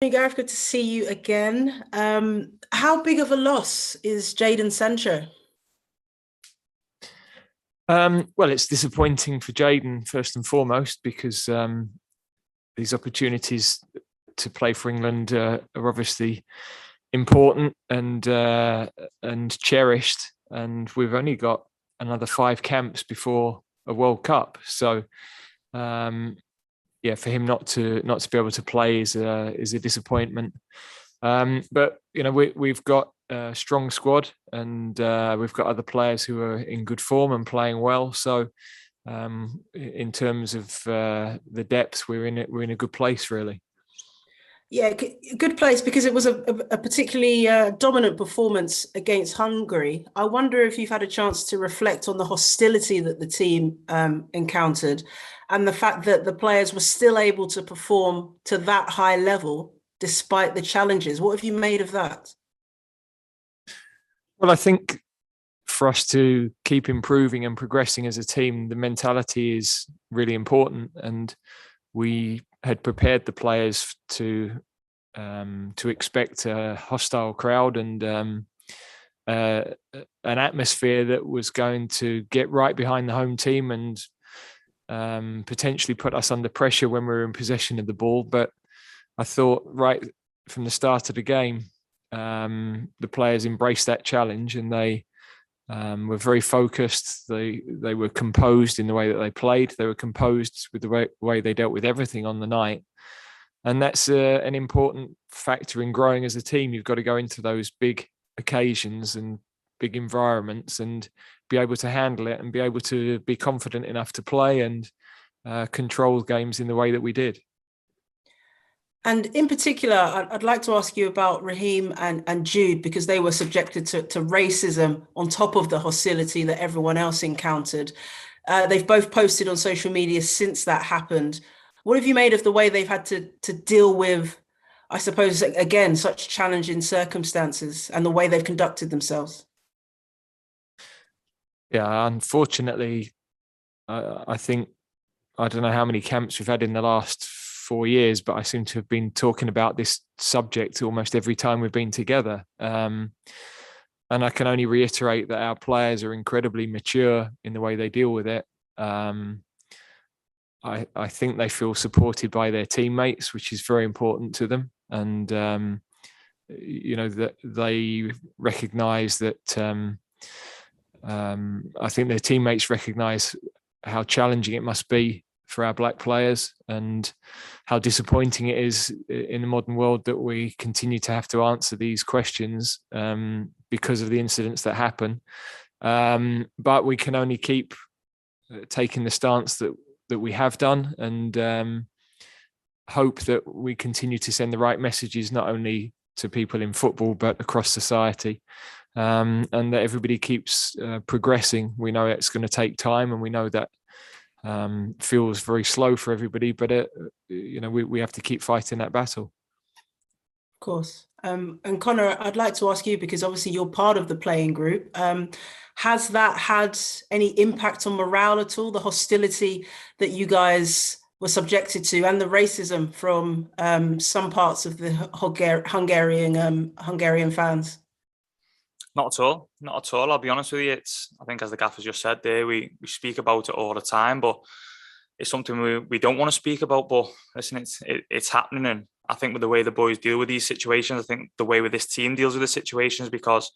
Hey Gareth, good to see you again. How big of a loss is Jadon Sancho? Well, it's disappointing for Jaden first and foremost because these opportunities to play for England are obviously important and cherished, and we've only got another 5 camps before a World Cup. So, um, yeah, for him not to be able to play is a disappointment. But we've got a strong squad, and we've got other players who are in good form and playing well. So in terms of the depth, we're in a good place, really. Yeah, good place because it was a particularly dominant performance against Hungary. I wonder if you've had a chance to reflect on the hostility that the team encountered and the fact that the players were still able to perform to that high level despite the challenges. What have you made of that? Well, I think for us to keep improving and progressing as a team, the mentality is really important, and we had prepared the players to expect a hostile crowd and uh, an atmosphere that was going to get right behind the home team and potentially put us under pressure when we were in possession of the ball. But I thought right from the start of the game, the players embraced that challenge, and they were very focused. They were composed in the way that they played. They were composed with the way they dealt with everything on the night. And that's an important factor in growing as a team. You've got to go into those big occasions and big environments and be able to handle it and be able to be confident enough to play and control games in the way that we did. And in particular, I'd like to ask you about Raheem and Jude because they were subjected to racism on top of the hostility that everyone else encountered. They've both posted on social media since that happened. What have you made of the way they've had to deal with, I suppose, again, such challenging circumstances and the way they've conducted themselves? Yeah, unfortunately, I think I don't know how many camps we've had in the last 4 years, but I seem to have been talking about this subject almost every time we've been together. And I can only reiterate that our players are incredibly mature in the way they deal with it. I think they feel supported by their teammates, which is very important to them. And, that they recognize that I think their teammates recognize how challenging it must be for our black players and how disappointing it is in the modern world that we continue to have to answer these questions because of the incidents that happen. But we can only keep taking the stance that we have done and hope that we continue to send the right messages, not only to people in football, but across society. And that everybody keeps progressing. We know it's going to take time, and we know that feels very slow for everybody, but we have to keep fighting that battle. Of course. And Conor, I'd like to ask you because obviously you're part of the playing group. Has that had any impact on morale at all? The hostility that you guys were subjected to, and the racism from some parts of the Hungarian fans? Not at all. Not at all. I'll be honest with you. I think as the gaffer just said there, we speak about it all the time, but it's something we don't want to speak about. But listen, it's happening, and I think with the way the boys deal with these situations, I think the way with this team deals with the situations, because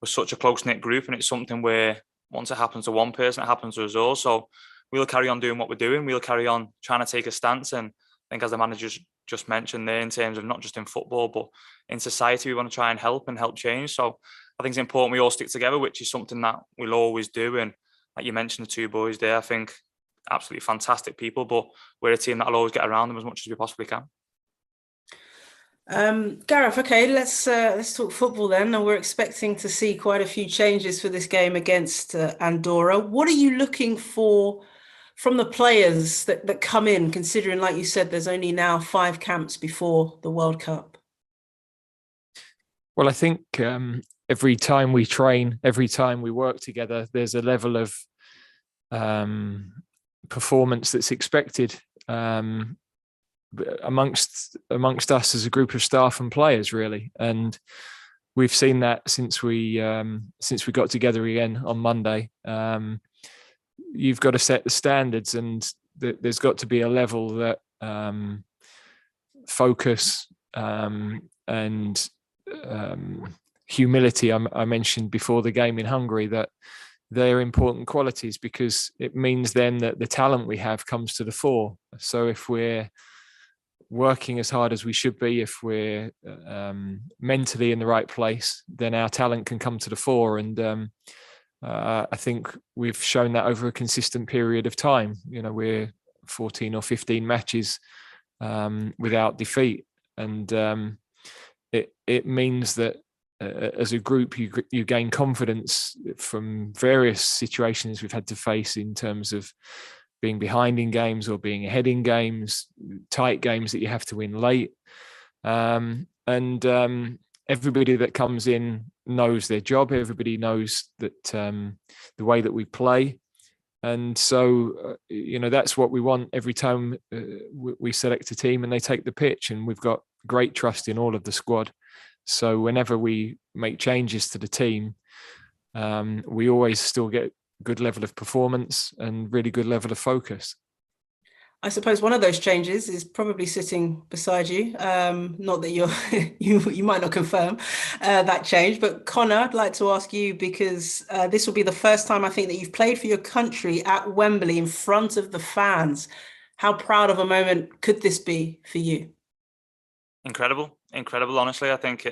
we're such a close knit group, and it's something where once it happens to one person, it happens to us all. So we'll carry on doing what we're doing. We'll carry on trying to take a stance, and I think as the managers just mentioned there, in terms of not just in football but in society, we want to try and help change. So I think it's important we all stick together, which is something that we'll always do. And like you mentioned, the two boys there, I think absolutely fantastic people, but we're a team that'll always get around them as much as we possibly can. Gareth, okay, let's talk football then. And we're expecting to see quite a few changes for this game against Andorra. What are you looking for from the players that come in, considering, like you said, there's only now 5 camps before the World Cup? Well, I think every time we train, every time we work together, there's a level of performance that's expected. amongst us as a group of staff and players, really. And we've seen that since we got together again on Monday. You've got to set the standards, and there's got to be a level that focus and humility I mentioned before the game in Hungary, that they're important qualities, because it means then that the talent we have comes to the fore. So if we're working as hard as we should be, if we're mentally in the right place, then our talent can come to the fore. And I think we've shown that over a consistent period of time. We're 14 or 15 matches without defeat, and it means that as a group you gain confidence from various situations we've had to face, in terms of being behind in games or being ahead in games, tight games that you have to win late. And everybody that comes in knows their job. Everybody knows that the way that we play. And so, that's what we want every time we select a team and they take the pitch. And we've got great trust in all of the squad. So whenever we make changes to the team, we always still get good level of performance and really good level of focus. I suppose one of those changes is probably sitting beside you. Not that you might not confirm that change, but Conor, I'd like to ask you, because this will be the first time I think that you've played for your country at Wembley in front of the fans. How proud of a moment could this be for you? Incredible. Honestly, I think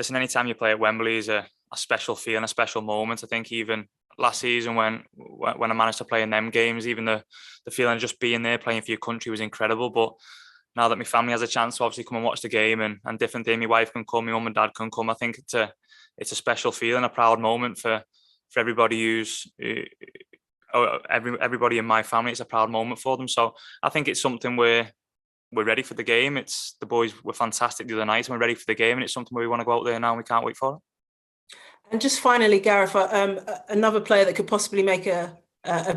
anytime you play at Wembley is a special feeling, a special moment. I think even last season when I managed to play in them games, even the feeling of just being there playing for your country was incredible. But now that my family has a chance to obviously come and watch the game, and different day, my wife can come, my mum and dad can come, I think it's a special feeling, a proud moment for everybody everybody in my family. It's a proud moment for them. So I think it's something where we're ready for the game. The boys were fantastic the other night, and we're ready for the game, and it's something where we want to go out there now and we can't wait for it. And just finally, Gareth, another player that could possibly make a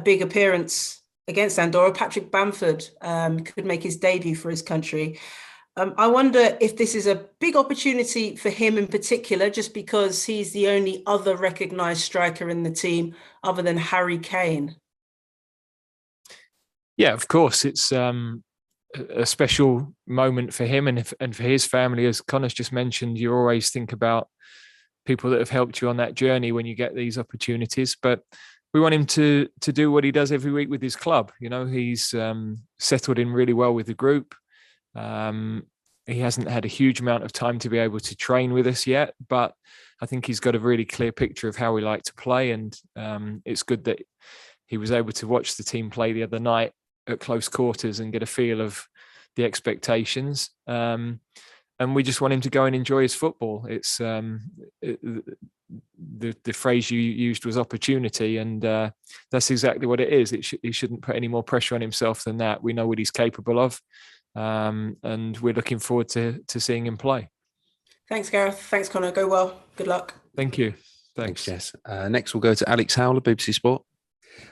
big appearance against Andorra, Patrick Bamford, could make his debut for his country. I wonder if this is a big opportunity for him in particular, just because he's the only other recognised striker in the team other than Harry Kane. Yeah, of course. It's a special moment for him and for his family. As Conor's just mentioned, you always think about people that have helped you on that journey when you get these opportunities. But we want him to do what he does every week with his club. He's settled in really well with the group. He hasn't had a huge amount of time to be able to train with us yet, but I think he's got a really clear picture of how we like to play. And it's good that he was able to watch the team play the other night at close quarters and get a feel of the expectations. And we just want him to go and enjoy his football. It's the phrase you used was opportunity, and that's exactly what it is. He shouldn't put any more pressure on himself than that. We know what he's capable of, and we're looking forward to seeing him play. Thanks, Gareth. Thanks, Conor. Go well. Good luck. Thank you. Thanks, Jess. Next, we'll go to Alex Howler, BBC Sport.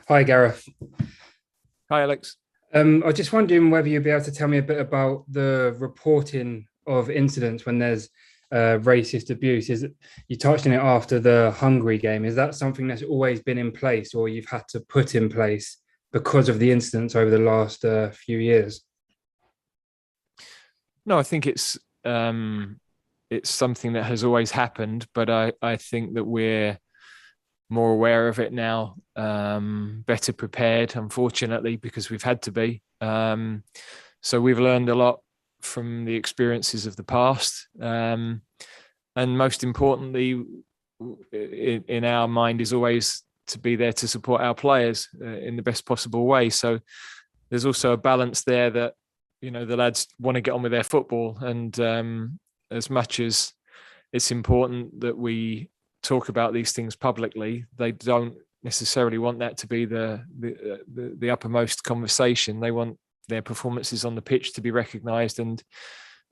Hi, Gareth. Hi, Alex. I was just wondering whether you'd be able to tell me a bit about the reporting of incidents when there's racist abuse. You touched on it after the Hungary game. Is that something that's always been in place, or you've had to put in place because of the incidents over the last few years? No, I think it's something that has always happened, but I think that we're more aware of it now, better prepared, unfortunately, because we've had to be. So we've learned a lot from the experiences of the past. And most importantly, in our mind is always to be there to support our players in the best possible way. So there's also a balance there that, the lads want to get on with their football. And as much as it's important that we talk about these things publicly, they don't necessarily want that to be the uppermost conversation. They want their performances on the pitch to be recognised, and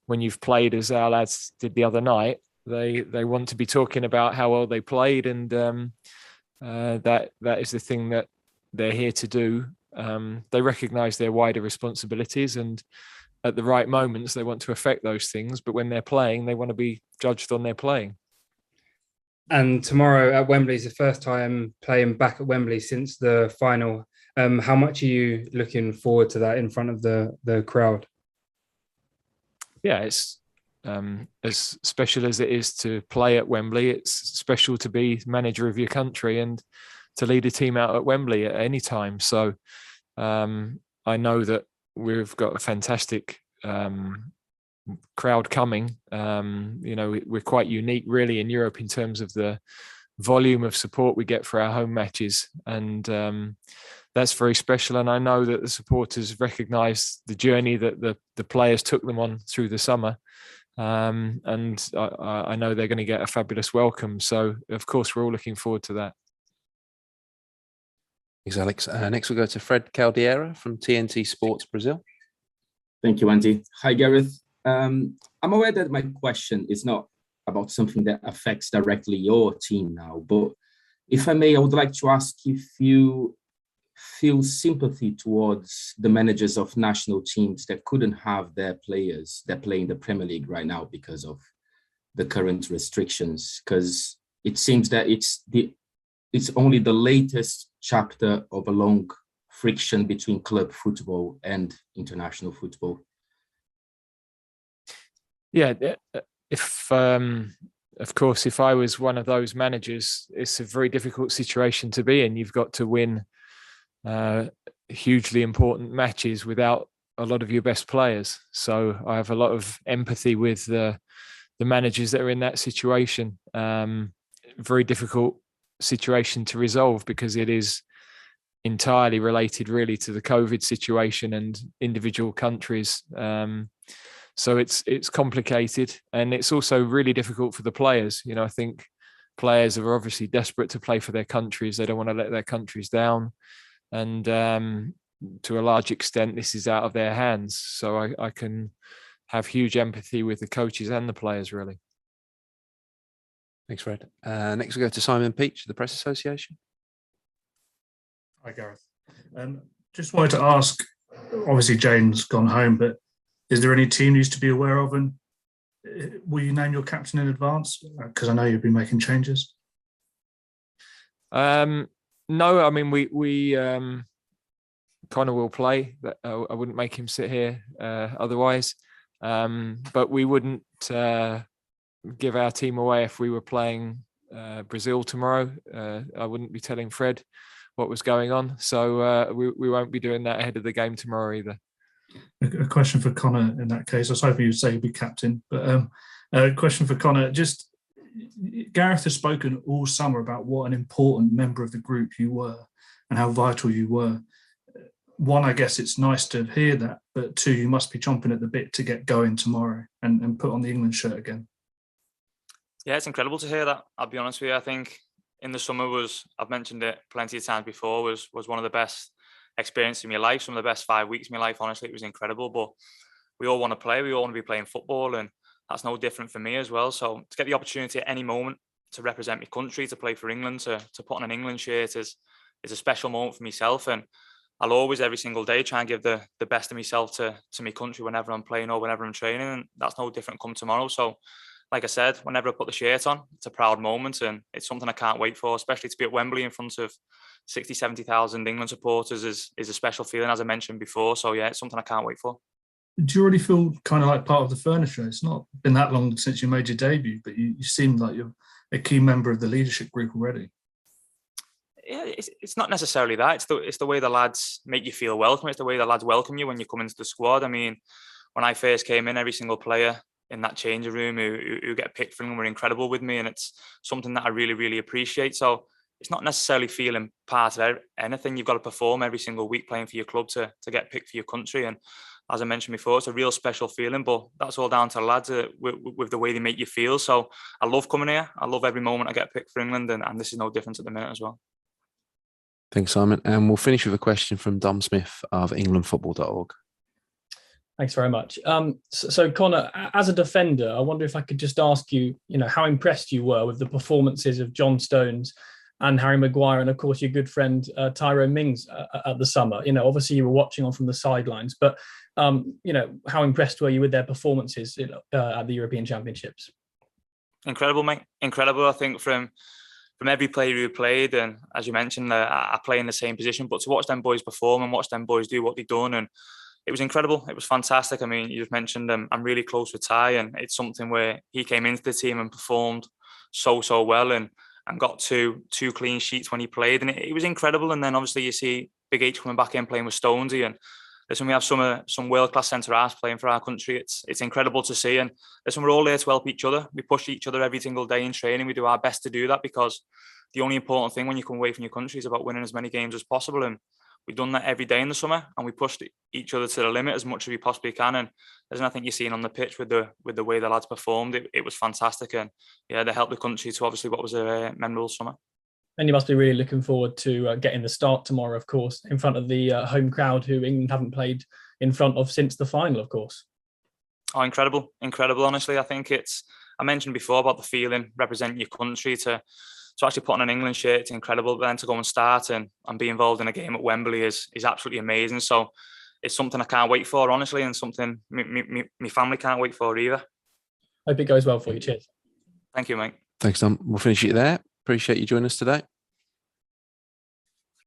when you've played as our lads did the other night, they want to be talking about how well they played, and that is the thing that they're here to do. They recognise their wider responsibilities, and at the right moments, they want to affect those things. But when they're playing, they want to be judged on their playing. And tomorrow at Wembley is the first time playing back at Wembley since the final. How much are you looking forward to that in front of the crowd? Yeah, it's as special as it is to play at Wembley. It's special to be manager of your country and to lead a team out at Wembley at any time. So I know that we've got a fantastic crowd coming. We're quite unique really in Europe in terms of the volume of support we get for our home matches, and that's very special. And I know that the supporters recognise the journey that the players took them on through the summer, and I know they're going to get a fabulous welcome. So of course we're all looking forward to that. Thanks, Alex. Next we'll go to Fred Caldeira from TNT Sports Brazil. Thank you, Andy. Hi, Gareth. I'm aware that my question is not about something that affects directly your team now, but if I may, I would like to ask if you feel sympathy towards the managers of national teams that couldn't have their players that play in the Premier League right now because of the current restrictions, because it seems that it's only the latest chapter of a long friction between club football and international football. Yeah, if of course, if I was one of those managers, it's a very difficult situation to be in. You've got to win hugely important matches without a lot of your best players. So I have a lot of empathy with the managers that are in that situation. Very difficult situation to resolve because it is entirely related really to the COVID situation and individual countries. So it's complicated, and it's also really difficult for the players. I think players are obviously desperate to play for their countries. They don't want to let their countries down. And to a large extent, this is out of their hands. So I can have huge empathy with the coaches and the players, really. Thanks, Fred. Next we go to Simon Peach, the Press Association. Hi, Gareth. Just wanted to ask, obviously Jane's gone home, but is there any team news to be aware of, and will you name your captain in advance? Because I know you've been making changes. No, I mean we Conor will play. I wouldn't make him sit here otherwise. But we wouldn't give our team away if we were playing Brazil tomorrow. I wouldn't be telling Fred what was going on. So we won't be doing that ahead of the game tomorrow either. A question for Conor in that case. I was hoping you'd say he'd be captain, but a question for Conor. Just Gareth has spoken all summer about what an important member of the group you were and how vital you were. One, I guess it's nice to hear that, but two, you must be chomping at the bit to get going tomorrow and put on the England shirt again. Yeah, it's incredible to hear that. I'll be honest with you. I think in the summer I've mentioned it plenty of times before, was one of the best experiences in my life, some of the best 5 weeks of my life. Honestly, it was incredible. But we all want to play. We all want to be playing football, and that's no different for me as well. So to get the opportunity at any moment to represent my country, to play for England, to put on an England shirt is a special moment for myself. And I'll always, every single day, try and give the best of myself to my country whenever I'm playing or whenever I'm training. And that's no different come tomorrow. So like I said, whenever I put the shirt on, it's a proud moment, and it's something I can't wait for, especially to be at Wembley in front of 60, 70,000 England supporters is a special feeling, as I mentioned before. So yeah, it's something I can't wait for. Do you already feel kind of like part of the furniture? It's not been that long since you made your debut, but you seem like you're a key member of the leadership group already. Yeah, it's not necessarily that. It's the way the lads make you feel welcome. It's the way the lads welcome you when you come into the squad. I mean, when I first came in, every single player in that changing room who get picked for them were incredible with me, and it's something that I really, really appreciate. So it's not necessarily feeling part of anything. You've got to perform every single week playing for your club to get picked for your country. And as I mentioned before, it's a real special feeling, but that's all down to the lads with the way they make you feel. So I love coming here. I love every moment I get picked for England, and this is no different at the minute as well. Thanks, Simon. And we'll finish with a question from Dom Smith of englandfootball.org. Thanks very much. So Conor, as a defender, I wonder if I could just ask you, how impressed you were with the performances of John Stones and Harry Maguire, and of course your good friend Tyrone Mings at the summer. Obviously you were watching on from the sidelines, but How impressed were you with their performances at the European Championships? Incredible, mate. Incredible. I think from every player who played, and as you mentioned, I play in the same position, but to watch them boys perform and watch them boys do what they've done, and it was incredible. It was fantastic. I mean, you just mentioned I'm really close with Ty, and it's something where he came into the team and performed so well, and got two clean sheets when he played, and it was incredible. And then obviously you see Big H coming back in playing with Stonesy, and listen, we have some world-class centre-halves playing for our country. It's incredible to see. And listen, we're all there to help each other. We push each other every single day in training. We do our best to do that, because the only important thing when you come away from your country is about winning as many games as possible. And we've done that every day in the summer, and we pushed each other to the limit as much as we possibly can. And there's nothing you're seeing on the pitch with the way the lads performed. It was fantastic. And yeah, they helped the country to obviously what was a memorable summer. And you must be really looking forward to getting the start tomorrow, of course, in front of the home crowd who England haven't played in front of since the final, of course. Oh, incredible. Honestly, I think I mentioned before about the feeling, representing your country, to actually put on an England shirt, it's incredible. But then to go and start and be involved in a game at Wembley is absolutely amazing. So it's something I can't wait for, honestly, and something my family can't wait for either. Hope it goes well for you. Cheers. Thank you, mate. Thanks, Tom. We'll finish it there. Appreciate you joining us today.